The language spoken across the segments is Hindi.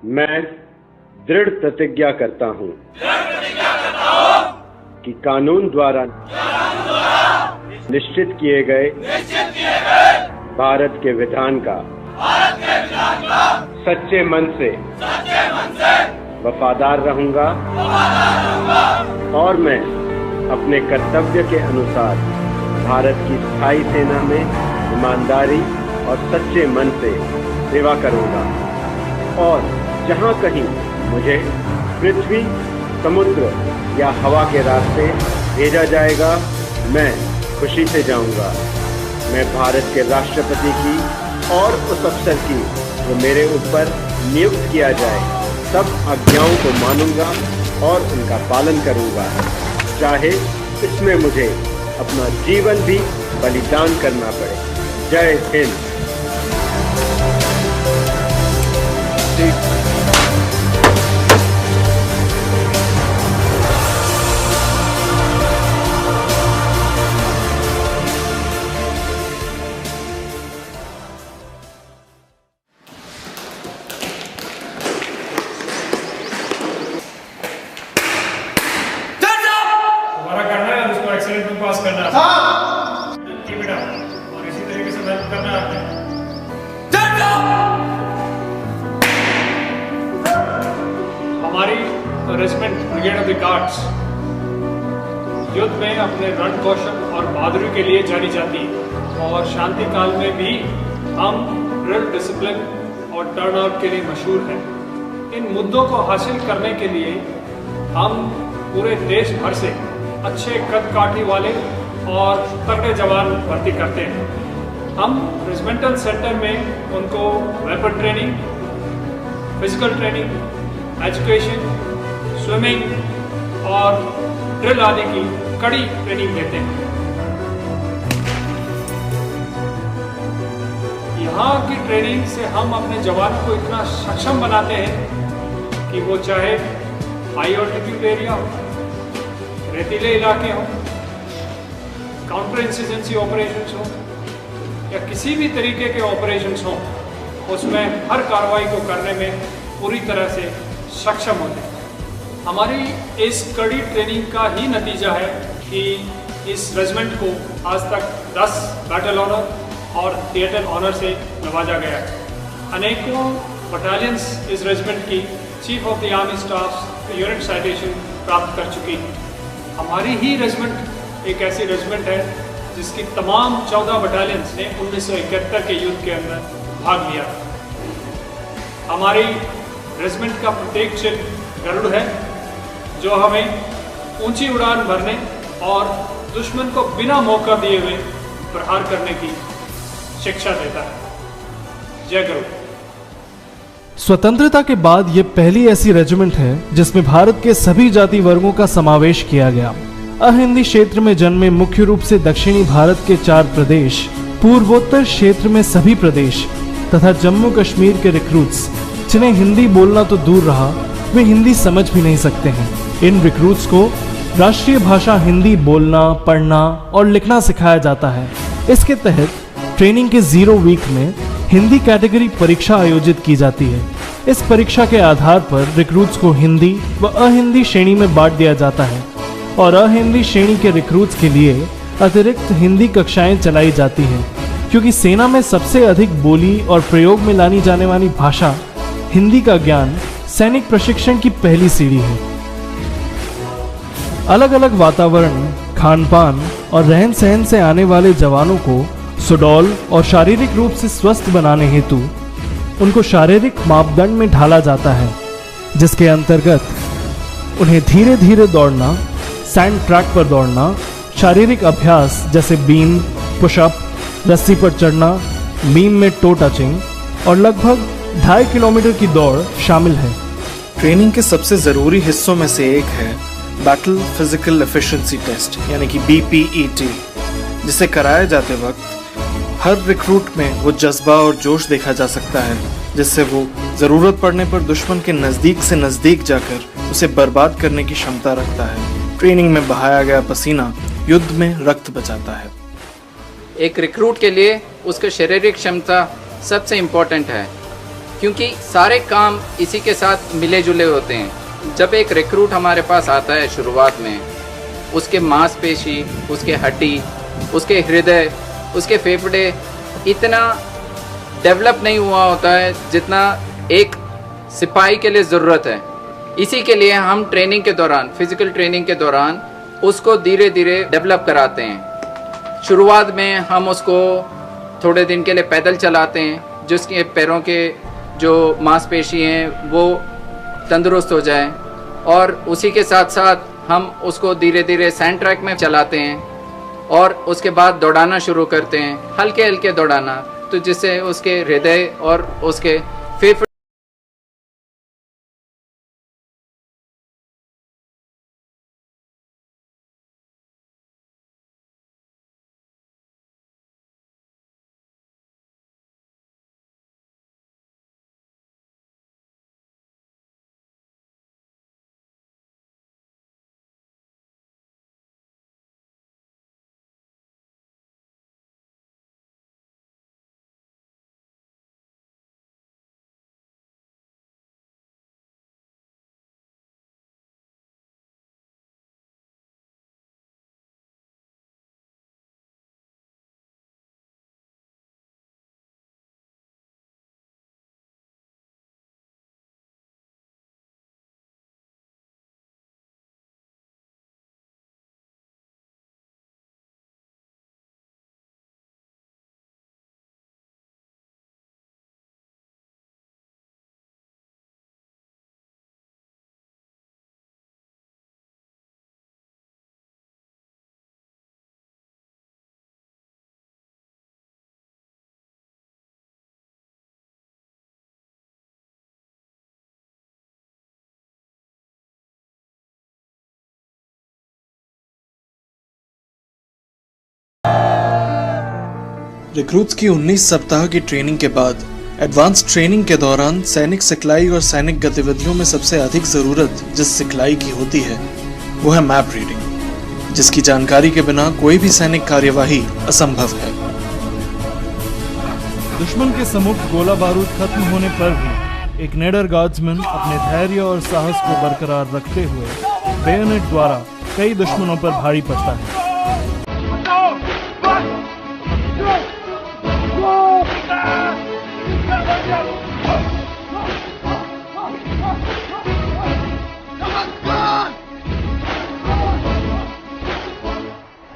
मैं दृढ़ प्रतिज्ञा करता हूँ कि कानून द्वारा निश्चित किए गए भारत के विधान का सच्चे मन से वफादार रहूंगा और मैं अपने कर्तव्य के अनुसार भारत की स्थायी सेना में ईमानदारी और सच्चे मन से सेवा करूंगा और जहां कहीं मुझे पृथ्वी, समुद्र या हवा के रास्ते भेजा जाएगा, मैं खुशी से जाऊंगा। मैं भारत के राष्ट्रपति की और उस अफसर की जो मेरे ऊपर नियुक्त किया जाए सब आज्ञाओं को मानूंगा और उनका पालन करूंगा, चाहे इसमें मुझे अपना जीवन भी बलिदान करना पड़े। जय हिंद। हमारी regiment brigade of the guards युद्ध में अपने रण कौशल और बहादुरी के लिए जानी जाती है और शांति काल में भी हम ड्रिल, डिसिप्लिन और टर्नआउट के लिए मशहूर हैं। इन मुद्दों को हासिल करने के लिए हम पूरे देश भर से अच्छे कद काठी वाले और तगड़े जवान भर्ती करते हैं। हम रेजिमेंटल सेंटर में उनको weapon training, physical training, education, swimming और ड्रिल आदि की कड़ी ट्रेनिंग देते हैं। यहाँ की ट्रेनिंग से हम अपने जवानों को इतना सक्षम बनाते हैं कि वो चाहे हाई ऑल्टीट्यूड एरिया हो, रेतीले इलाके हो, काउंटर इंसर्जेंसी ऑपरेशंस हो या किसी भी तरीके के ऑपरेशंस हो, उसमें हर कार्रवाई को करने में पूरी तरह से सक्षम होते हैं। हमारी इस कड़ी ट्रेनिंग का ही नतीजा है कि इस रेजिमेंट को आज तक 10 बैटल ऑनर और थिएटर ऑनर से नवाजा गया है। अनेकों बटालियंस इस रेजिमेंट की chief of the army staff unit citation प्राप्त कर चुकी है। हमारी ही रेजिमेंट एक ऐसी रेजिमेंट है जिसकी तमाम 14 बटालियंस ने 1971 के युद्ध के अंदर भाग लिया। हमारी रेजिमेंट का प्रत्येक चिन्ह गरुड़ है जो हमें ऊंची उड़ान भरने और दुश्मन को बिना मौका दिए हुए प्रहार करने की शिक्षा देता है। जय गरुड़। स्वतंत्रता के बाद ये पहली ऐसी रेजिमेंट है जिसमें भारत के सभी जाति वर्गों का समावेश किया गया। अहिंदी क्षेत्र में जन्मे मुख्य रूप से दक्षिणी भारत के 4 प्रदेश, पूर्वोत्तर क्षेत्र में सभी प्रदेश तथा जम्मू कश्मीर के रिक्रूट्स जिन्हें हिंदी बोलना तो दूर रहा, वे हिंदी समझ भी नहीं सकते हैं। इन रिक्रूट्स को राष्ट्रीय भाषा हिंदी बोलना, पढ़ना और लिखना सिखाया जाता है। इसके तहत ट्रेनिंग के 0 वीक में हिंदी कैटेगरी परीक्षा आयोजित की जाती है। इस परीक्षा के आधार पर रिक्रूट्स को हिंदी व अहिंदी श्रेणी में बांट दिया जाता है और अहिंदी श्रेणी के रिक्रूट्स के लिए अतिरिक्त हिंदी कक्षाएं चलाई जाती हैं, क्योंकि सेना में सबसे अधिक बोली और प्रयोग में लानी जाने वाली भाषा हिंदी का ज्ञान सैनिक प्रशिक्षण की पहली सीढ़ी है। अलग अलग वातावरण, खान पान और रहन सहन से आने वाले जवानों को सुडौल और शारीरिक रूप से स्वस्थ बनाने हेतु उनको शारीरिक मापदंड में ढाला जाता है, जिसके अंतर्गत उन्हें धीरे धीरे दौड़ना, सैंड ट्रैक पर दौड़ना, शारीरिक अभ्यास जैसे बीम, पुशअप, रस्सी पर चढ़ना, बीम में टो टचिंग और लगभग 2.5 किलोमीटर की दौड़ शामिल है। ट्रेनिंग के सबसे ज़रूरी हिस्सों में से एक है बैटल फिजिकल एफिशिएंसी टेस्ट यानी कि BPET, जिसे कराए जाते वक्त हर रिक्रूट में वो जज्बा और जोश देखा जा सकता है जिससे वो ज़रूरत पड़ने पर दुश्मन के नज़दीक से नज़दीक जाकर उसे बर्बाद करने की क्षमता रखता है। ट्रेनिंग में बहाया गया पसीना युद्ध में रक्त बचाता है। एक रिक्रूट के लिए उसकी शारीरिक क्षमता सबसे इम्पोर्टेंट है, क्योंकि सारे काम इसी के साथ मिले जुले होते हैं। जब एक रिक्रूट हमारे पास आता है शुरुआत में, उसके मांसपेशी, उसके हड्डी, उसके हृदय, उसके फेफड़े इतना डेवलप नहीं हुआ होता है जितना एक सिपाही के लिए ज़रूरत है। इसी के लिए हम ट्रेनिंग के दौरान, फिज़िकल ट्रेनिंग के दौरान उसको धीरे धीरे डेवलप कराते हैं। शुरुआत में हम उसको थोड़े दिन के लिए पैदल चलाते हैं, जिसके पैरों के जो मांसपेशी हैं वो तंदुरुस्त हो जाए, और उसी के साथ साथ हम उसको धीरे धीरे सैंड ट्रैक में चलाते हैं और उसके बाद दौड़ाना शुरू करते हैं, हल्के हल्के दौड़ाना, तो जिससे उसके हृदय और उसके फेफड़े रिक्रूट्स की 19 सप्ताह की ट्रेनिंग के बाद एडवांस ट्रेनिंग के दौरान सैनिक सिखलाई और सैनिक गतिविधियों में सबसे अधिक जरूरत जिस सिखलाई की होती है वो है मैप रीडिंग, जिसकी जानकारी के बिना कोई भी सैनिक कार्यवाही असंभव है। दुश्मन के सम्मुख गोला बारूद खत्म होने पर भी एक नेडर गार्ड्समैन अपने धैर्य और साहस को बरकरार रखते हुए बेयोनेट द्वारा कई दुश्मनों पर भारी पड़ता है।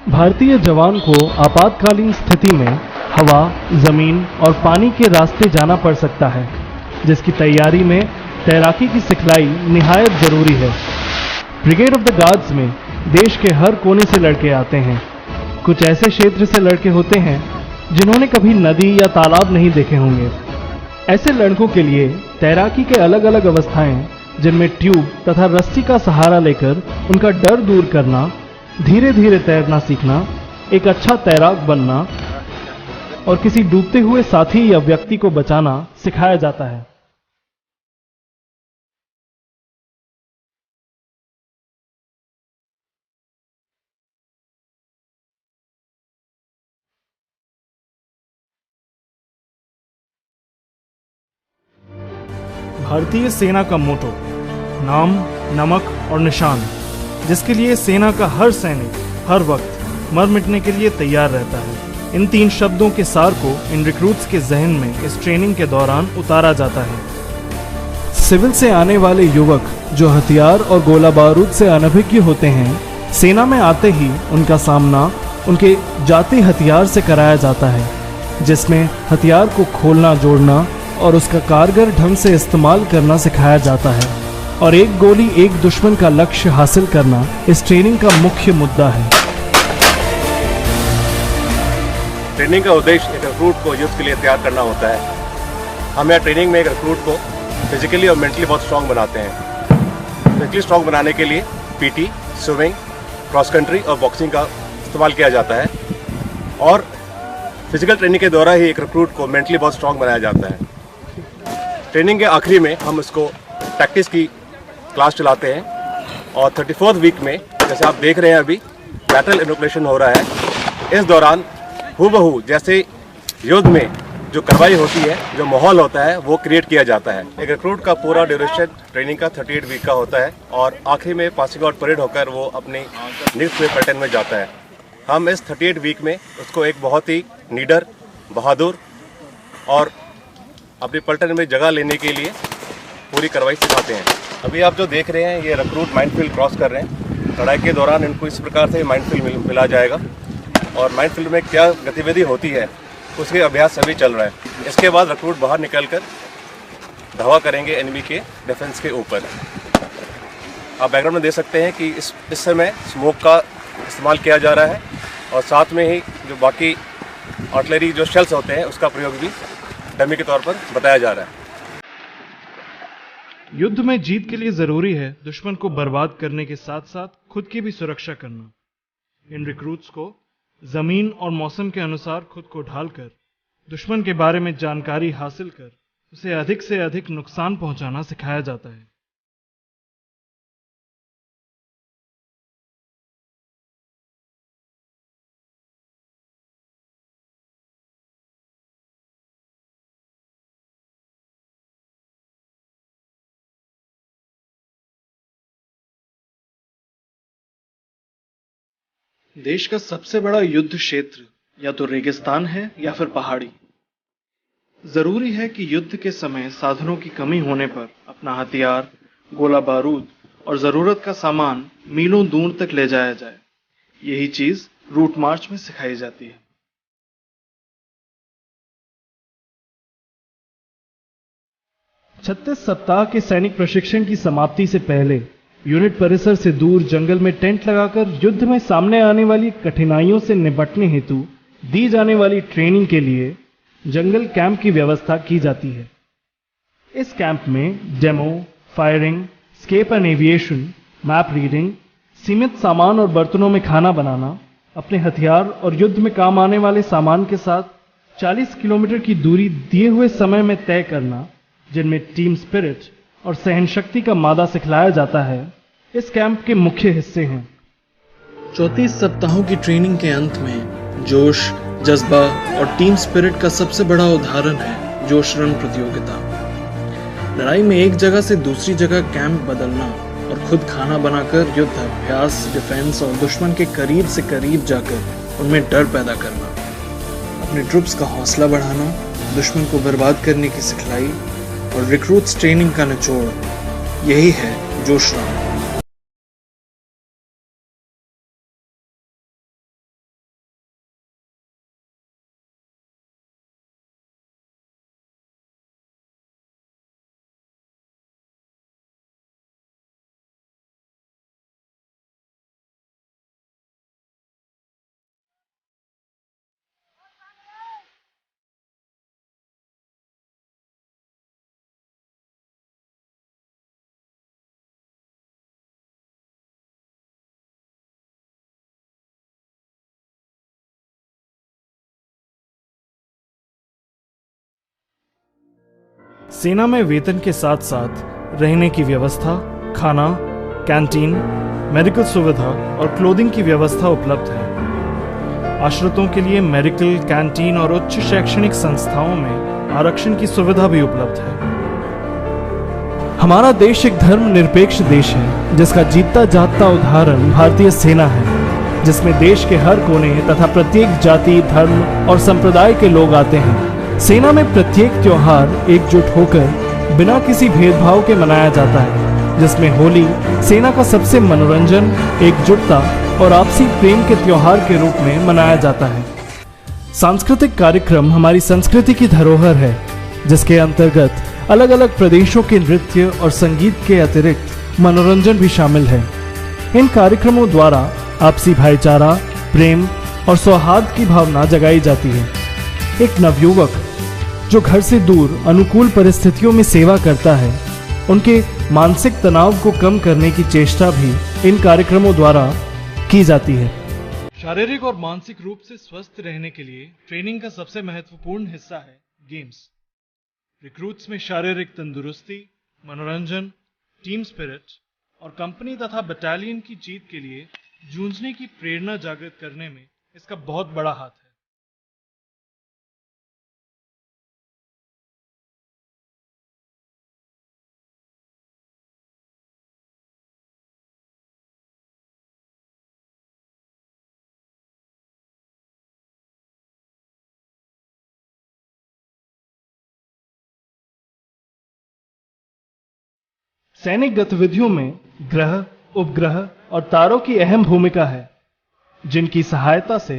भारतीय जवान को आपातकालीन स्थिति में हवा, जमीन और पानी के रास्ते जाना पड़ सकता है, जिसकी तैयारी में तैराकी की सिखलाई निहायत जरूरी है। ब्रिगेड ऑफ द गार्ड्स में देश के हर कोने से लड़के आते हैं। कुछ ऐसे क्षेत्र से लड़के होते हैं जिन्होंने कभी नदी या तालाब नहीं देखे होंगे। ऐसे लड़कों के लिए तैराकी के अलग अलग अवस्थाएं, जिनमें ट्यूब तथा रस्सी का सहारा लेकर उनका डर दूर करना, धीरे धीरे तैरना सीखना, एक अच्छा तैराक बनना और किसी डूबते हुए साथी या व्यक्ति को बचाना सिखाया जाता है। भारतीय सेना का मोटो नाम, नमक और निशान, जिसके लिए सेना का हर सैनिक हर वक्त मर मिटने के लिए तैयार रहता है। इन 3 शब्दों के सार को इन रिक्रूट्स के जहन में इस ट्रेनिंग के दौरान उतारा जाता है। सिविल से आने वाले युवक जो हथियार और गोला बारूद से अनभिज्ञ होते हैं, सेना में आते ही उनका सामना उनके जाती हथियार से कराया जाता है, जिसमें हथियार को खोलना, जोड़ना और उसका कारगर ढंग से इस्तेमाल करना सिखाया जाता है। और एक गोली एक दुश्मन का लक्ष्य हासिल करना इस ट्रेनिंग का मुख्य मुद्दा है। ट्रेनिंग का उद्देश्य एक रिक्रूट को युद्ध के लिए तैयार करना होता है। हम यहाँ ट्रेनिंग में एक रिक्रूट को फिजिकली और मेंटली बहुत स्ट्रॉन्ग बनाते हैं। फिजिकली स्ट्रॉन्ग बनाने के लिए पीटी, स्विमिंग, क्रॉस कंट्री और बॉक्सिंग का इस्तेमाल किया जाता है, और फिजिकल ट्रेनिंग के द्वारा ही एक रिक्रूट को मेंटली बहुत स्ट्रॉन्ग बनाया जाता है। ट्रेनिंग के आखिरी में हम इसको प्रैक्टिस की क्लास चलाते हैं, और 34th वीक में जैसे आप देख रहे हैं अभी बैटल इनोकुलेशन हो रहा है। इस दौरान हूबहू जैसे युद्ध में जो कार्रवाई होती है, जो माहौल होता है, वो क्रिएट किया जाता है। एक रिक्रूट का पूरा ड्यूरेशन ट्रेनिंग का 38 वीक का होता है और आखिर में पासिंग आउट परेड होकर वो अपनी नेक्स्ट पे पलटन में जाता है। हम इस 38 वीक में उसको एक बहुत ही नीडर, बहादुर और अपनी पलटन में जगह लेने के लिए पूरी कार्रवाई सिखाते हैं। अभी आप जो देख रहे हैं, ये रिक्रूट माइनफील्ड क्रॉस कर रहे हैं। लड़ाई के दौरान इनको इस प्रकार से माइनफील्ड मिला जाएगा और माइनफील्ड में क्या गतिविधि होती है उसके अभ्यास अभी चल रहा है। इसके बाद रिक्रूट बाहर निकलकर धावा करेंगे एनिमी के डिफेंस के ऊपर। आप बैकग्राउंड में देख सकते हैं कि इस समय स्मोक का इस्तेमाल किया जा रहा है और साथ में ही जो बाकी आर्टिलरी जो शेल्स होते हैं उसका प्रयोग भी डमी के तौर पर बताया जा रहा है। युद्ध में जीत के लिए जरूरी है दुश्मन को बर्बाद करने के साथ साथ खुद की भी सुरक्षा करना। इन रिक्रूट्स को जमीन और मौसम के अनुसार खुद को ढालकर दुश्मन के बारे में जानकारी हासिल कर उसे अधिक से अधिक नुकसान पहुंचाना सिखाया जाता है। देश का सबसे बड़ा युद्ध क्षेत्र या तो रेगिस्तान है या फिर पहाड़ी। जरूरी है कि युद्ध के समय साधनों की कमी होने पर अपना हथियार, गोला बारूद और जरूरत का सामान मीलों दूर तक ले जाया जाए। यही चीज रूट मार्च में सिखाई जाती है। 36 सप्ताह के सैनिक प्रशिक्षण की समाप्ति से पहले यूनिट परिसर से दूर जंगल में टेंट लगाकर युद्ध में सामने आने वाली कठिनाइयों से निपटने हेतु दी जाने वाली ट्रेनिंग के लिए जंगल कैंप की व्यवस्था की जाती है। इस कैंप में demo, firing, escape and aviation, map reading, सीमित सामान और बर्तनों में खाना बनाना, अपने हथियार और युद्ध में काम आने वाले सामान के साथ 40 किलोमीटर की दूरी दिए हुए समय में तय करना, जिनमें टीम स्पिरिट और सहनशक्ति का मादा सिखलाया जाता है, इस कैंप के मुख्य हिस्से हैं। 34 सप्ताहों की ट्रेनिंग के अंत में जोश, जज्बा और टीम स्पिरिट का सबसे बड़ा उदाहरण है जोश रन प्रतियोगिता। लड़ाई में एक जगह से दूसरी जगह कैंप बदलना और खुद खाना बनाकर युद्ध अभ्यास, डिफेंस और दुश्मन के करीब से करीब जाकर उनमें डर पैदा करना, अपने ट्रुप्स का हौसला बढ़ाना, दुश्मन को बर्बाद करने की सिखलाई और रिक्रूट्स ट्रेनिंग का निचोड़, यही है जोश रन। सेना में वेतन के साथ साथ रहने की व्यवस्था, खाना, कैंटीन, मेडिकल सुविधा और क्लोथिंग की व्यवस्था उपलब्ध है। आश्रितों के लिए मेडिकल, कैंटीन और उच्च शैक्षणिक संस्थाओं में आरक्षण की सुविधा भी उपलब्ध है। हमारा देश एक धर्मनिरपेक्ष देश है, जिसका जीतता जागता उदाहरण भारतीय सेना है, जिसमें देश के हर कोने तथा प्रत्येक जाति, धर्म और संप्रदाय के लोग आते हैं। सेना में प्रत्येक त्योहार एकजुट होकर बिना किसी भेदभाव के मनाया जाता है, जिसमें होली सेना का सबसे मनोरंजन, एकजुटता और आपसी प्रेम के त्योहार के रूप में मनाया जाता है। सांस्कृतिक कार्यक्रम हमारी संस्कृति की धरोहर है, जिसके अंतर्गत अलग अलग प्रदेशों के नृत्य और संगीत के अतिरिक्त मनोरंजन भी शामिल है। इन कार्यक्रमों द्वारा आपसी भाईचारा, प्रेम और सौहार्द की भावना जगाई जाती है। एक नवयुवक जो घर से दूर अनुकूल परिस्थितियों में सेवा करता है, उनके मानसिक तनाव को कम करने की चेष्टा भी इन कार्यक्रमों द्वारा की जाती है। शारीरिक और मानसिक रूप से स्वस्थ रहने के लिए ट्रेनिंग का सबसे महत्वपूर्ण हिस्सा है गेम्स। रिक्रूट्स में शारीरिक तंदुरुस्ती, मनोरंजन, टीम स्पिरिट और कंपनी तथा बटालियन की जीत के लिए जूझने की प्रेरणा जागृत करने में इसका बहुत बड़ा हाथ है। सैनिक गतिविधियों में ग्रह, उपग्रह और तारों की अहम भूमिका है, जिनकी सहायता से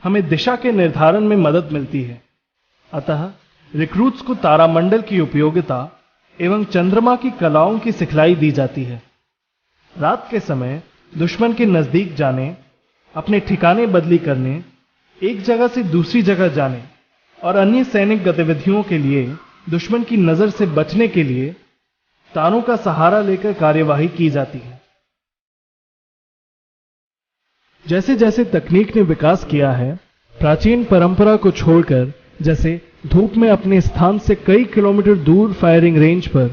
हमें दिशा के निर्धारण में मदद मिलती है। अतः रिक्रूट्स को तारामंडल की उपयोगिता एवं चंद्रमा की कलाओं की सिखलाई दी जाती है। रात के समय दुश्मन के नजदीक जाने, अपने ठिकाने बदली करने, एक जगह से दूसरी जगह जाने और अन्य सैनिक गतिविधियों के लिए दुश्मन की नजर से बचने के लिए तारों का सहारा लेकर कार्यवाही की जाती है। जैसे जैसे तकनीक ने विकास किया है, प्राचीन परंपरा को छोड़कर, जैसे धूप में अपने स्थान से कई किलोमीटर दूर फायरिंग रेंज पर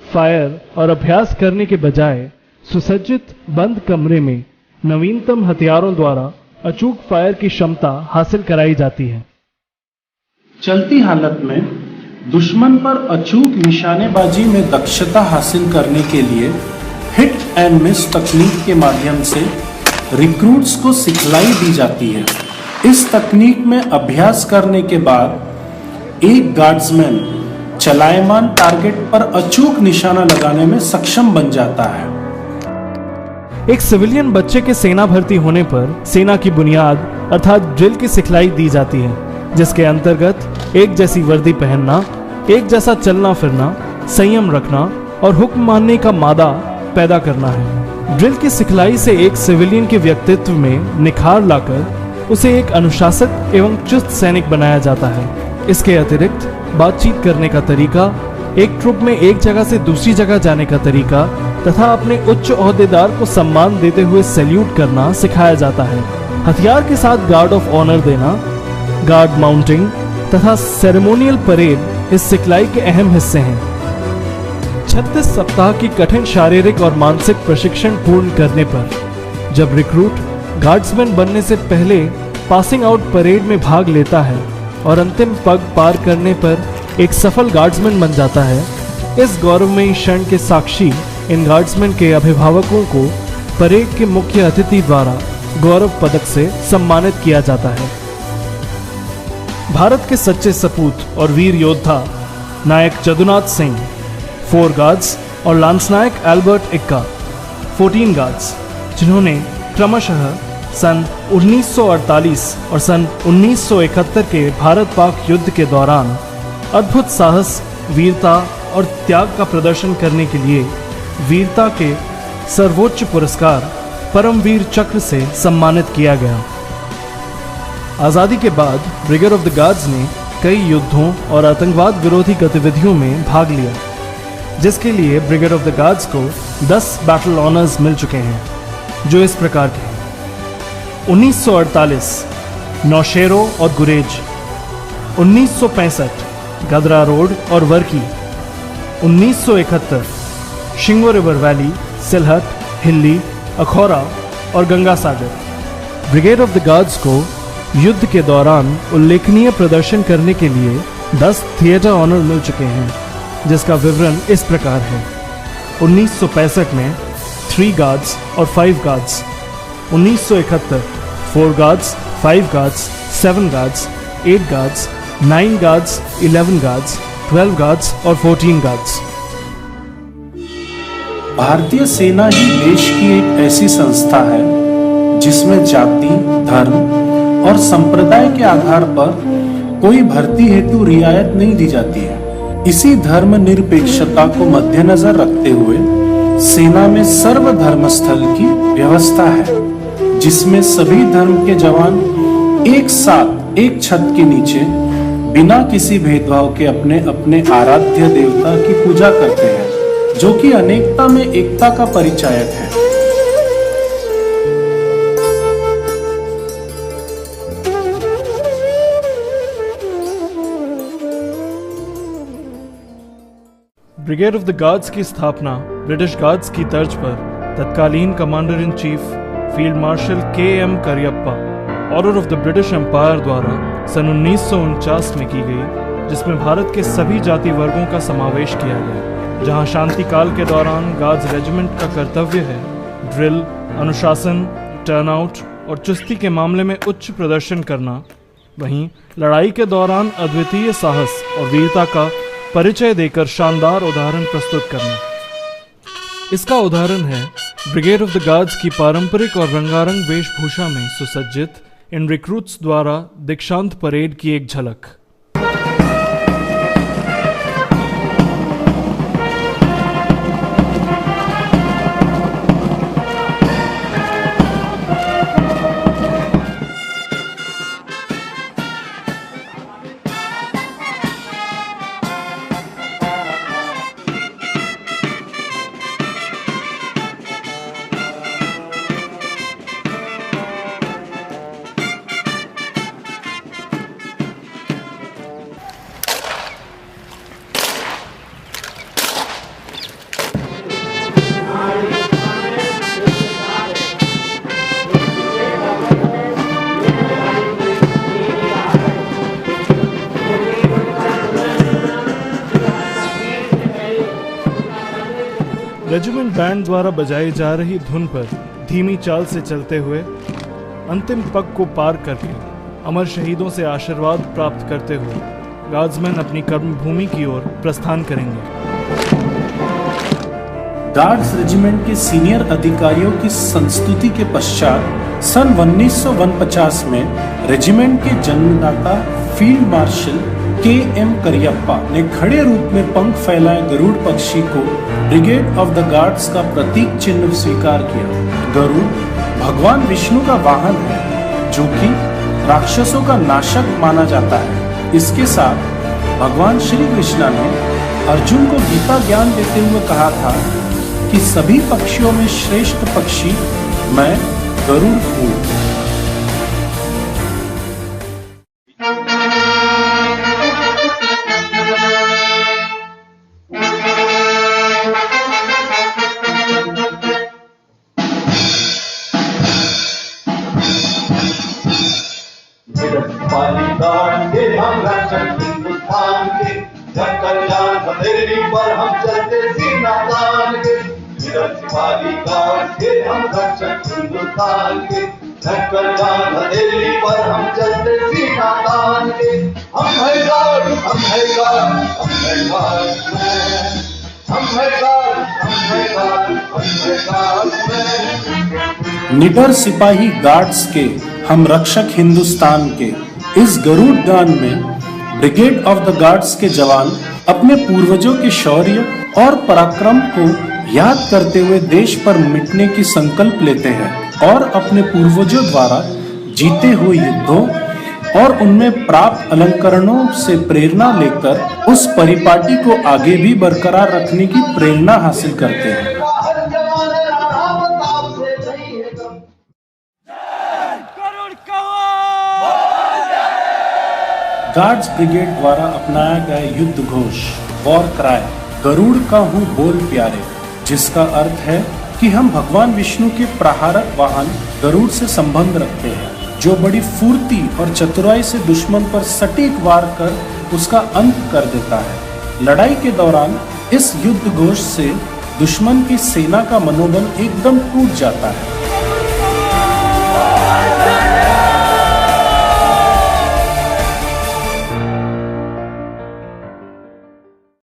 फायर और अभ्यास करने के बजाय सुसज्जित बंद कमरे में नवीनतम हथियारों द्वारा अचूक फायर की क्षमता हासिल कराई जाती है। चलती हालत में दुश्मन पर अचूक निशानेबाजी में दक्षता हासिल करने के लिए हिट एंड मिस तकनीक के माध्यम से रिक्रूट्स को सिखलाई दी जाती है। इस तकनीक में अभ्यास करने के बाद एक गार्ड्समैन चलायमान टारगेट पर अचूक निशाना लगाने में सक्षम बन जाता है। एक सिविलियन बच्चे के सेना भर्ती होने पर सेना की बुनियाद अर्थात ड्रिल की सिखलाई दी जाती है, जिसके अंतर्गत एक जैसी वर्दी पहनना, एक जैसा चलना फिरना, संयम रखना और हुक्म मानने का मादा पैदा करना है। ड्रिल की सिखलाई से एक सिविलियन के व्यक्तित्व में निखार लाकर उसे एक अनुशासित एवं चुस्त सैनिक बनाया जाता है। इसके अतिरिक्त बातचीत करने का तरीका, एक ट्रुप में एक जगह से दूसरी जगह जाने का तरीका तथा अपने उच्च ओहदेदार को सम्मान देते हुए सैल्यूट करना सिखाया जाता है। हथियार के साथ गार्ड ऑफ ऑनर देना, गार्ड माउंटिंग तथा सेरेमोनियल परेड इस सिखलाई के अहम हिस्से हैं। 36 सप्ताह की कठिन शारीरिक और मानसिक प्रशिक्षण पूर्ण करने पर जब रिक्रूट गार्ड्समैन बनने से पहले पासिंग आउट परेड में भाग लेता है और अंतिम पग पार करने पर एक सफल गार्ड्समैन बन जाता है, इस गौरवमयी क्षण के साक्षी इन गार्ड्समैन के अभिभावकों को परेड के मुख्य अतिथि द्वारा गौरव पदक से सम्मानित किया जाता है। भारत के सच्चे सपूत और वीर योद्धा नायक जदुनाथ सिंह 4 गार्ड्स और लांसनायक एल्बर्ट इक्का 14 गार्ड्स, जिन्होंने क्रमशः सन 1948 और सन 1971 के भारत पाक युद्ध के दौरान अद्भुत साहस, वीरता और त्याग का प्रदर्शन करने के लिए वीरता के सर्वोच्च पुरस्कार परमवीर चक्र से सम्मानित किया गया। आज़ादी के बाद ब्रिगेड ऑफ द गार्ड्स ने कई युद्धों और आतंकवाद विरोधी गतिविधियों में भाग लिया, जिसके लिए ब्रिगेड ऑफ द गार्ड्स को 10 बैटल ऑनर्स मिल चुके हैं, जो इस प्रकार के हैं। 1948 नौशेरो और गुरेज, 1965 गदरा रोड और वर्की, 1971 शिंगो रिवर वैली, सिलहट, हिल्ली, अखौरा और Ganga Sagar. Brigade of the guards को युद्ध के दौरान उल्लेखनीय प्रदर्शन करने के लिए 10 थिएटर ऑनर मिल चुके हैं, जिसका विवरण इस प्रकार है। 1965 में 3 गार्ड्स और 5 guards, 1971 4 guards, 5 guards, 7 guards, 8 guards, 9 guards, 11 guards, 12 guards और 14 गार्ड्स। भारतीय सेना ही देश की एक ऐसी संस्था है जिसमें जाति, धर्म और संप्रदाय के आधार पर कोई भर्ती हेतु रियायत नहीं दी जाती है। इसी धर्म निरपेक्षता को मद्देनजर रखते हुए सेना में सर्वधर्म स्थल की व्यवस्था है, जिसमें सभी धर्म के जवान एक साथ एक छत के नीचे बिना किसी भेदभाव के अपने अपने आराध्य देवता की पूजा करते हैं, जो कि अनेकता में एकता का परिचायक है। ब्रिगेड ऑफ द गार्ड्स की स्थापना ब्रिटिश गार्ड्स की तर्ज पर तत्कालीन commander in chief field marshal K M. Cariappa Order of the British Empire द्वारा सन 1949 में की गई, जिसमें भारत के सभी जाति वर्गों का समावेश किया गया। जहां शांति काल के दौरान गार्ड्स रेजिमेंट का कर्तव्य है ड्रिल, अनुशासन, टर्नआउट और चुस्ती के मामले में उच्च प्रदर्शन करना, वहीं लड़ाई के दौरान अद्वितीय साहस और वीरता का परिचय देकर शानदार उदाहरण प्रस्तुत करना। इसका उदाहरण है ब्रिगेड ऑफ द गार्ड्स की पारंपरिक और रंगारंग वेशभूषा में सुसज्जित इन रिक्रूट्स द्वारा दीक्षांत परेड की एक झलक। रेजिमेंट बैंड द्वारा बजाई जा रही धुन पर धीमी चाल से चलते हुए अंतिम पग को पार करके अमर शहीदों से आशीर्वाद प्राप्त करते हुए गार्ड्समैन अपनी कर्मभूमि की ओर प्रस्थान करेंगे। गार्ड्स रेजिमेंट के सीनियर अधिकारियों की संस्तुति के पश्चात सन 1949 में रेजिमेंट के जन्मदाता फील्ड मार्शल के.एम. करियप्पा ने खड़े रूप में पंख फैलाए गरुड़ पक्षी को ब्रिगेड ऑफ द गार्ड्स का प्रतीक चिन्ह स्वीकार किया। गरुड़ भगवान विष्णु का वाहन है, जो कि राक्षसों का नाशक माना जाता है। इसके साथ भगवान श्री कृष्ण ने अर्जुन को गीता ज्ञान देते हुए कहा था कि सभी पक्षियों में श्रेष्ठ पक्षी मैं गरुड़ हूँ। निडर सिपाही गार्ड्स के हम रक्षक हिंदुस्तान के इस गरुड़ गान में ब्रिगेड ऑफ द गार्ड्स के जवान अपने पूर्वजों के शौर्य और पराक्रम को याद करते हुए देश पर मिटने की संकल्प लेते हैं और अपने पूर्वजों द्वारा जीते हुए युद्धों और उनमें प्राप्त अलंकरणों से प्रेरणा लेकर उस परिपाटी को आगे भी बरकरार रखने की प्रेरणा हासिल करते हैं। गार्ड्स ब्रिगेड द्वारा अपनाया गया युद्ध घोष वॉर क्राई गरुड़ का हूँ बोल प्यारे, जिसका अर्थ है कि हम भगवान विष्णु के प्रहारक वाहन गरुड़ से संबंध रखते हैं, जो बड़ी फुर्ती और चतुराई से दुश्मन पर सटीक वार कर उसका अंत कर देता है। लड़ाई के दौरान इस युद्ध घोष से दुश्मन की सेना का मनोबल एकदम टूट जाता है।